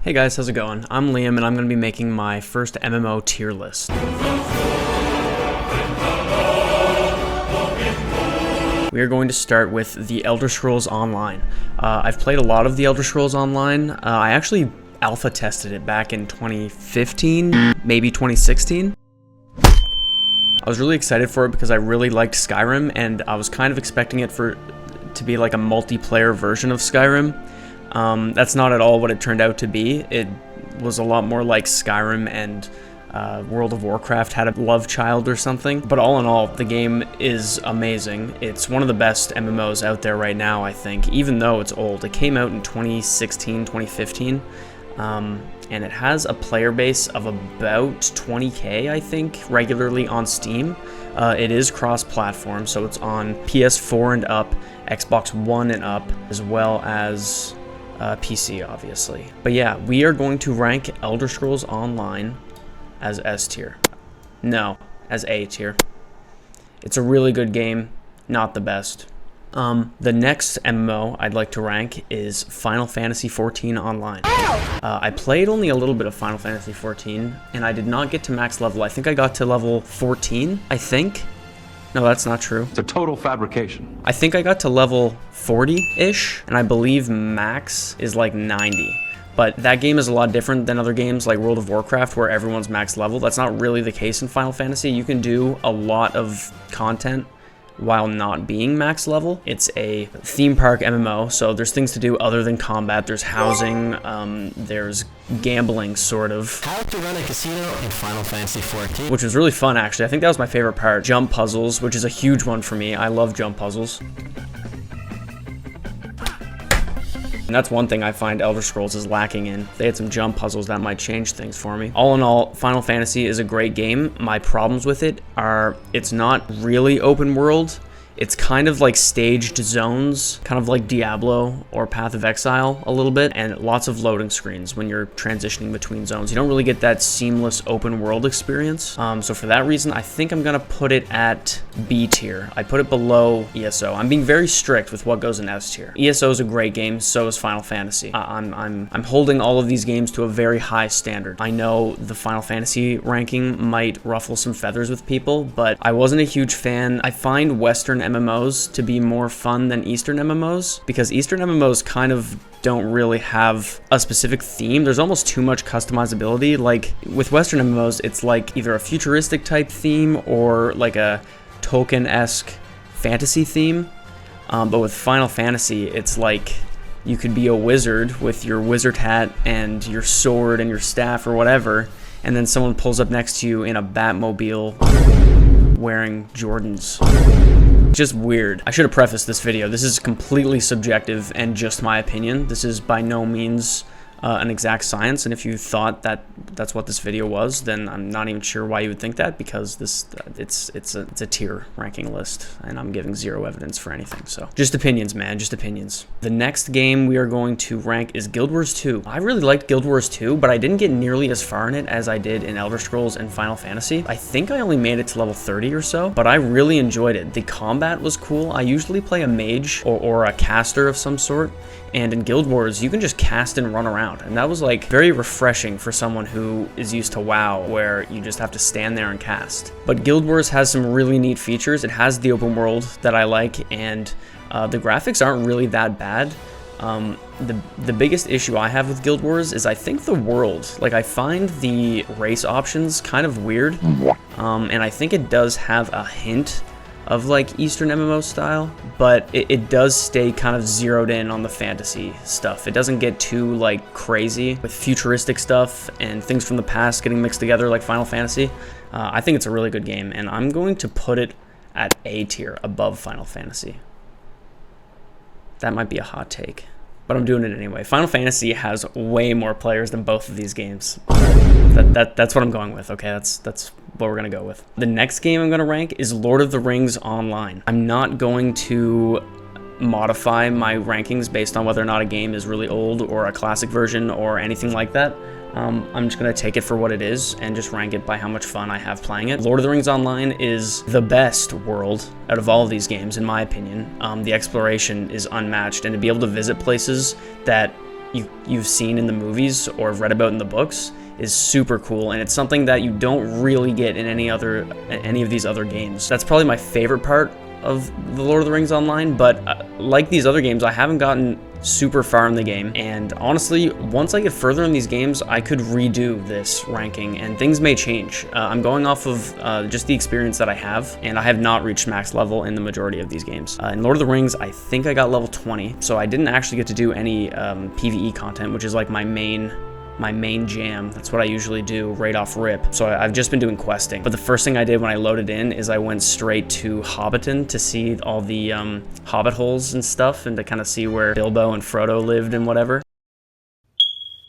Hey guys, how's it going? I'm Liam and I'm going to be making my first MMO tier list. We are going to start with the Elder Scrolls Online. I've played a lot of the Elder Scrolls Online. I actually alpha tested it back in 2015, maybe 2016. I was really excited for it because I really liked Skyrim and I was kind of expecting it to be like a multiplayer version of Skyrim. That's not at all what it turned out to be. It was a lot more like Skyrim and World of Warcraft had a love child or something. But all in all, the game is amazing. It's one of the best MMOs out there right now, I think, even though it's old. It came out in 2016, 2015, and it has a player base of about 20K, I think, regularly on Steam. It is cross-platform, so it's on PS4 and up, Xbox One and up, as well as PC, obviously. But yeah, we are going to rank Elder Scrolls Online as S tier. No, as A tier. It's a really good game, not the best. The next MMO I'd like to rank is Final Fantasy XIV Online. I played only a little bit of Final Fantasy XIV, and I did not get to max level. I think I got to level 14, I think. No, that's not true. It's a total fabrication. I think I got to level 40-ish, and I believe max is like 90. But that game is a lot different than other games like World of Warcraft where everyone's max level. That's not really the case in Final Fantasy. You can do a lot of content while not being max level. It's a theme park MMO, so there's things to do other than combat. There's housing, there's gambling, sort of. How to run a casino in Final Fantasy XIV. Which was really fun, actually. I think that was my favorite part. Jump puzzles, which is a huge one for me. I love jump puzzles. And that's one thing I find Elder Scrolls is lacking in. They had some jump puzzles that might change things for me. All in all, Final Fantasy is a great game. My problems with it are it's not really open world. It's kind of like staged zones, kind of like Diablo or Path of Exile a little bit, and lots of loading screens when you're transitioning between zones. You don't really get that seamless open world experience. So for that reason, I think I'm gonna put it at B tier. I put it below ESO. I'm being very strict with what goes in S tier. ESO is a great game, so is Final Fantasy. I'm holding all of these games to a very high standard. I know the Final Fantasy ranking might ruffle some feathers with people, but I wasn't a huge fan. I find Western MMOs to be more fun than Eastern MMOs because Eastern MMOs kind of don't really have a specific theme. There's almost too much customizability. Like with Western MMOs, it's like either a futuristic type theme or like a Tolkien-esque fantasy theme. But with Final Fantasy, it's like you could be a wizard with your wizard hat and your sword and your staff or whatever, and then someone pulls up next to you in a Batmobile wearing Jordans. Just weird. I should have prefaced this video. This is completely subjective and just my opinion. This is by no means an exact science, and if you thought that that's what this video was, then I'm not even sure why you would think that, because it's a tier ranking list, and I'm giving zero evidence for anything. So just opinions, man, just opinions. The next game we are going to rank is Guild Wars 2. I really liked Guild Wars 2, but I didn't get nearly as far in it as I did in Elder Scrolls and Final Fantasy. I think I only made it to level 30 or so, but I really enjoyed it. The combat was cool. I usually play a mage or a caster of some sort, and in Guild Wars, you can just cast and run around. And that was like very refreshing for someone who is used to WoW, where you just have to stand there and cast. But Guild Wars has some really neat features. It has the open world that I like, and the graphics aren't really that bad. The biggest issue I have with Guild Wars is I think the world. Like, I find the race options kind of weird, and I think it does have a hint of like Eastern MMO style, but it does stay kind of zeroed in on the fantasy stuff. It doesn't get too like crazy with futuristic stuff and things from the past getting mixed together like Final Fantasy. I think it's a really good game, and I'm going to put it at A tier above Final Fantasy. That might be a hot take, but I'm doing it anyway. Final Fantasy has way more players than both of these games. That's what I'm going with, okay? That's what we're gonna go with. The next game I'm gonna rank is Lord of the Rings Online. I'm not going to modify my rankings based on whether or not a game is really old or a classic version or anything like that. I'm just going to take it for what it is and just rank it by how much fun I have playing it. Lord of the Rings Online is the best world out of all of these games, in my opinion. The exploration is unmatched, and to be able to visit places that you've seen in the movies or read about in the books is super cool, and it's something that you don't really get in any of these other games. That's probably my favorite part of the Lord of the Rings Online, but like these other games, I haven't gotten super far in the game, and honestly, once I get further in these games, I could redo this ranking and things may change. I'm going off of just the experience that I have, and I have not reached max level in the majority of these games. In Lord of the Rings, I think I got level 20, so I didn't actually get to do any PvE content, which is like my main jam. That's what I usually do right off rip. So I've just been doing questing. But the first thing I did when I loaded in is I went straight to Hobbiton to see all the hobbit holes and stuff, and to kind of see where Bilbo and Frodo lived and whatever.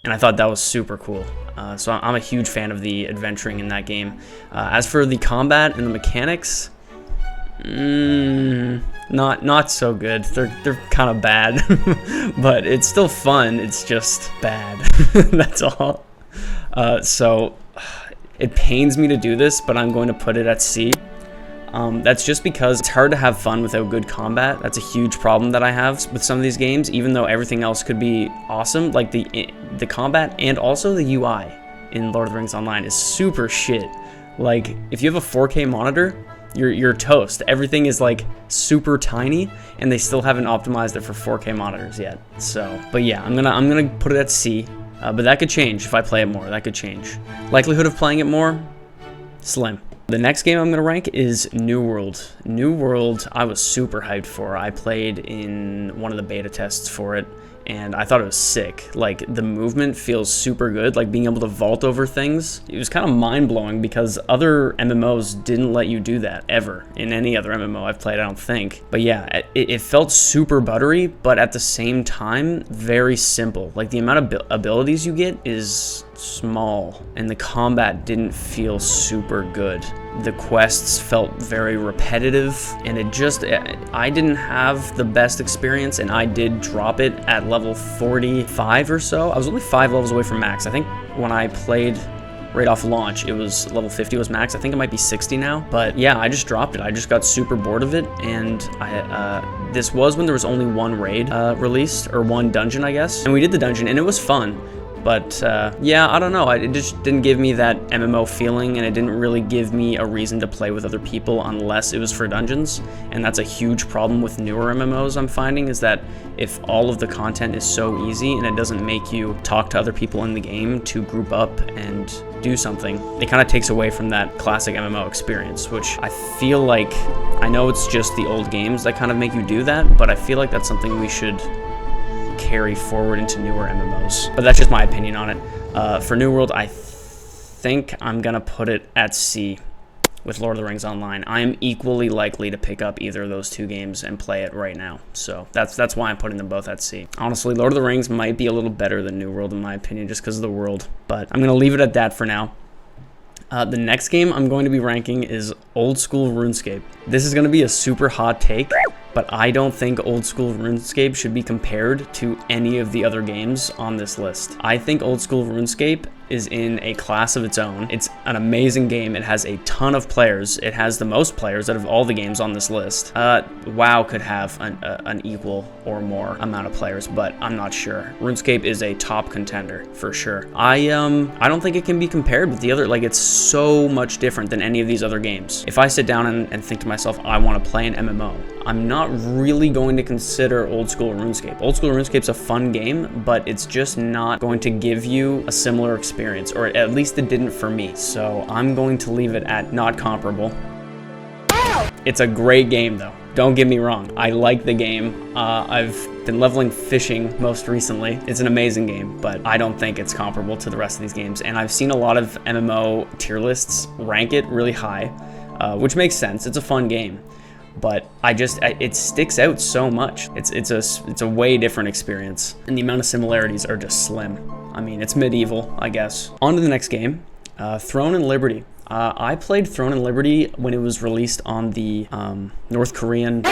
And I thought that was super cool. So I'm a huge fan of the adventuring in that game. As for the combat and the mechanics, not so good. They're kind of bad, but it's still fun. It's just bad. That's all. So it pains me to do this, but I'm going to put it at C. That's just because it's hard to have fun without good combat. That's a huge problem that I have with some of these games, even though everything else could be awesome. Like the combat and also the UI in Lord of the Rings Online is super shit. Like if you have a 4K monitor, you're toast. Everything is like super tiny, and they still haven't optimized it for 4K monitors yet. So, but yeah, I'm gonna put it at C. But that could change if I play it more. That could change. Likelihood of playing it more, slim. The next game I'm gonna rank is New World. New World, I was super hyped for. I played in one of the beta tests for it, and I thought it was sick. Like, the movement feels super good, like being able to vault over things. It was kind of mind-blowing because other MMOs didn't let you do that ever in any other MMO I've played, I don't think. But yeah, it felt super buttery, but at the same time, very simple. Like, the amount of abilities you get is small, and the combat didn't feel super good. The quests felt very repetitive, and I didn't have the best experience, and I did drop it at level 45 or so. I was only 5 levels away from max. I think when I played right off launch, it was level 50 was max. I think it might be 60 now, but yeah, I just dropped it. I just got super bored of it, and this was when there was only one raid released, or one dungeon, I guess, and we did the dungeon, and it was fun. But yeah, I don't know, it just didn't give me that MMO feeling, and it didn't really give me a reason to play with other people unless it was for dungeons. And that's a huge problem with newer MMOs I'm finding, is that if all of the content is so easy and it doesn't make you talk to other people in the game to group up and do something, it kind of takes away from that classic MMO experience, which I feel like, I know it's just the old games that kind of make you do that, but I feel like that's something we should carry forward into newer MMOs. But that's just my opinion on it. For New World, I think I'm gonna put it at C with Lord of the Rings Online. I am equally likely to pick up either of those two games and play it right now. So that's why I'm putting them both at C. Honestly, Lord of the Rings might be a little better than New World in my opinion, just because of the world. But I'm gonna leave it at that for now. The next game I'm going to be ranking is Old School RuneScape. This is going to be a super hot take, but I don't think Old School RuneScape should be compared to any of the other games on this list. I think Old School RuneScape is in a class of its own. It's an amazing game. It has a ton of players. It has the most players out of all the games on this list. WoW could have an equal or more amount of players, but I'm not sure. RuneScape is a top contender for sure. I don't think it can be compared with the other, like, it's so much different than any of these other games. If I sit down and think to myself, I want to play an MMO, I'm not really going to consider Old School RuneScape. Old School RuneScape's a fun game, but it's just not going to give you a similar experience, or at least it didn't for me. So I'm going to leave it at not comparable. It's a great game though. Don't get me wrong. I like the game. I've been leveling fishing most recently. It's an amazing game, but I don't think it's comparable to the rest of these games. And I've seen a lot of MMO tier lists rank it really high, which makes sense. It's a fun game. But it sticks out so much. It's a way different experience, and the amount of similarities are just slim. I mean, it's medieval, I guess. On to the next game, Throne and Liberty. I played Throne and Liberty when it was released on the North Korean,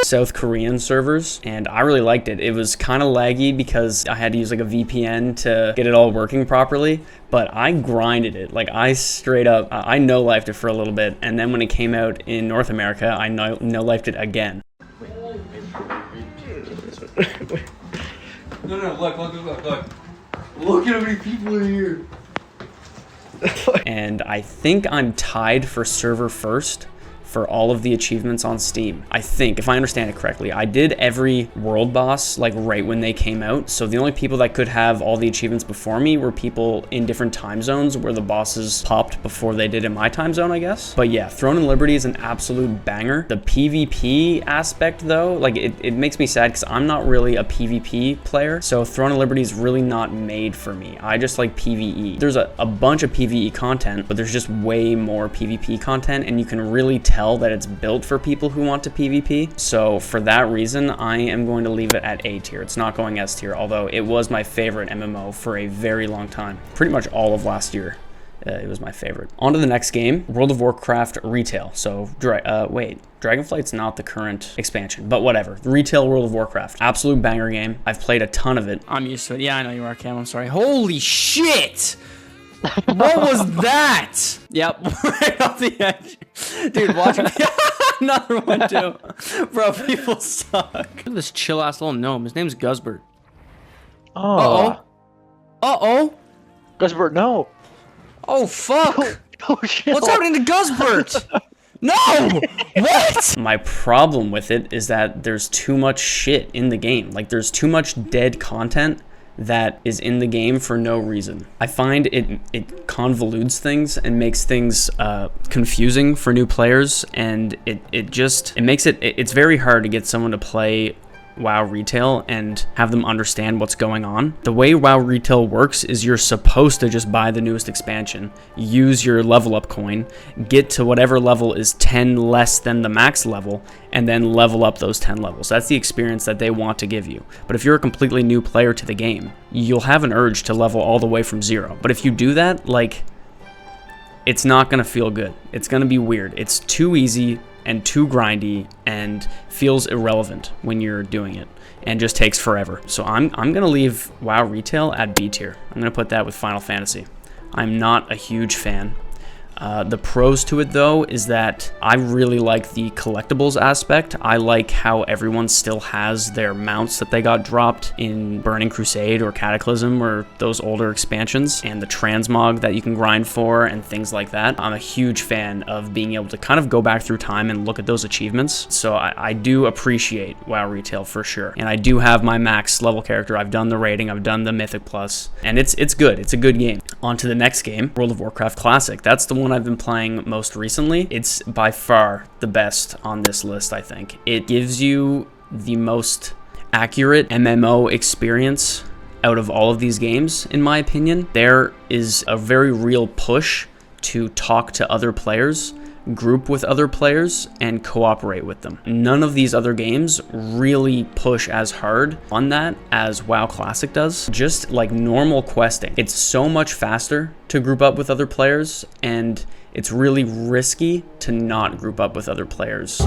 South Korean servers, and I really liked it. It was kind of laggy because I had to use like a VPN to get it all working properly, but I grinded it. Like, I straight up, I no-lifed it for a little bit, and then when it came out in North America, I no-lifed it again. No, look. Look at how many people are here. And I think I'm tied for server first for all of the achievements on Steam. I think, if I understand it correctly, I did every world boss like right when they came out. So the only people that could have all the achievements before me were people in different time zones where the bosses popped before they did in my time zone, I guess. But yeah, Throne and Liberty is an absolute banger. The PvP aspect though, like it makes me sad because I'm not really a PvP player. So Throne and Liberty is really not made for me. I just like PvE. There's a bunch of PvE content, but there's just way more PvP content, and you can really tell that it's built for people who want to PvP. So for that reason, I am going to leave it at A tier. It's not going S tier, although it was my favorite MMO for a very long time. Pretty much all of last year. It was my favorite. On to the next game, World of Warcraft Retail. So, wait, Dragonflight's not the current expansion, but whatever. Retail World of Warcraft. Absolute banger game. I've played a ton of it. I'm used to it. Yeah, I know you are, Cam. I'm sorry. Holy shit! What was that? Yep, right off the edge. Dude, watch me. Another one, too. Bro, people suck. Look at this chill-ass little gnome. His name's Gusbert. Oh. Uh-oh. Gusbert, no. Oh, fuck. Oh, shit. What's happening to Gusbert? No! What? My problem with it is that there's too much shit in the game. Like, there's too much dead content that is in the game for no reason. I find it convolutes things and makes things confusing for new players, and it makes it's very hard to get someone to play WoW Retail and have them understand what's going on. The way WoW Retail works is you're supposed to just buy the newest expansion, use your level up coin, get to whatever level is 10 less than the max level, and then level up those 10 levels. That's the experience that they want to give you. But if you're a completely new player to the game, you'll have an urge to level all the way from 0. But if you do that, like, it's not gonna feel good. It's gonna be weird. It's too easy and too grindy and feels irrelevant when you're doing it and just takes forever. So I'm gonna leave WoW Retail at B tier. I'm gonna put that with Final Fantasy. I'm not a huge fan. The pros to it though is that I really like the collectibles aspect. I like how everyone still has their mounts that they got dropped in Burning Crusade or Cataclysm or those older expansions, and the transmog that you can grind for and things like that. I'm a huge fan of being able to kind of go back through time and look at those achievements. So I do appreciate WoW Retail for sure. And I do have my max level character. I've done the rating, I've done the Mythic Plus, and it's good. It's a good game. On to the next game, World of Warcraft Classic. That's the one I've been playing most recently. It's by far the best on this list, I think. It gives you the most accurate MMO experience out of all of these games, in my opinion. There is a very real push to talk to other players, group with other players, and cooperate with them. None of these other games really push as hard on that as WoW Classic does. Just like normal questing, it's so much faster to group up with other players, and it's really risky to not group up with other players.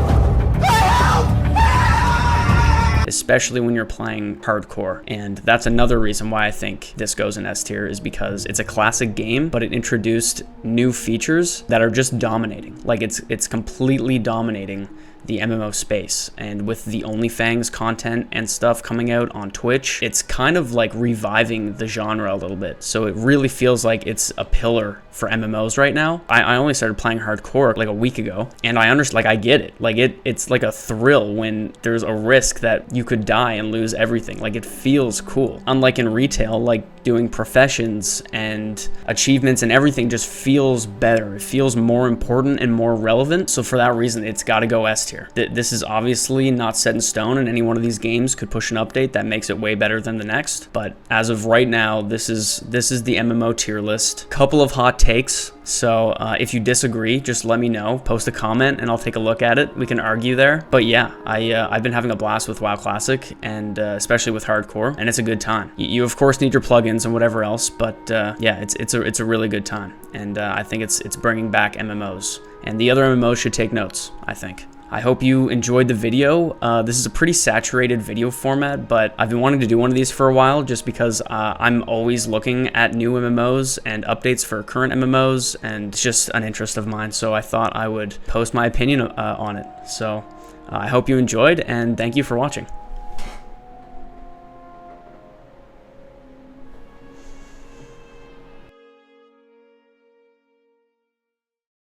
Especially when you're playing hardcore. And that's another reason why I think this goes in S tier, is because it's a classic game, but it introduced new features that are just dominating. Like it's completely dominating the MMO space. And with the OnlyFans content and stuff coming out on Twitch, it's kind of like reviving the genre a little bit. So it really feels like it's a pillar for MMOs right now. I only started playing hardcore like a week ago, and I understand, like, I get it. Like it's like a thrill when there's a risk that you could die and lose everything. Like, it feels cool. Unlike in retail, like doing professions and achievements and everything just feels better. It feels more important and more relevant. So for that reason, it's got to go S tier. This is obviously not set in stone, and any one of these games could push an update that makes it way better than the next. But as of right now, this is the MMO tier list. Couple of hot takes. So if you disagree, just let me know. Post a comment and I'll take a look at it. We can argue there. But yeah, I've been having a blast with WoW Classic, and especially with hardcore, and it's a good time. You of course need your plugins and whatever else, but yeah, it's a really good time, and I think it's bringing back MMOs, and the other MMOs should take notes, I think. I hope you enjoyed the video. This is a pretty saturated video format, but I've been wanting to do one of these for a while just because I'm always looking at new MMOs and updates for current MMOs, and it's just an interest of mine, so I thought I would post my opinion on it. So I hope you enjoyed, and thank you for watching.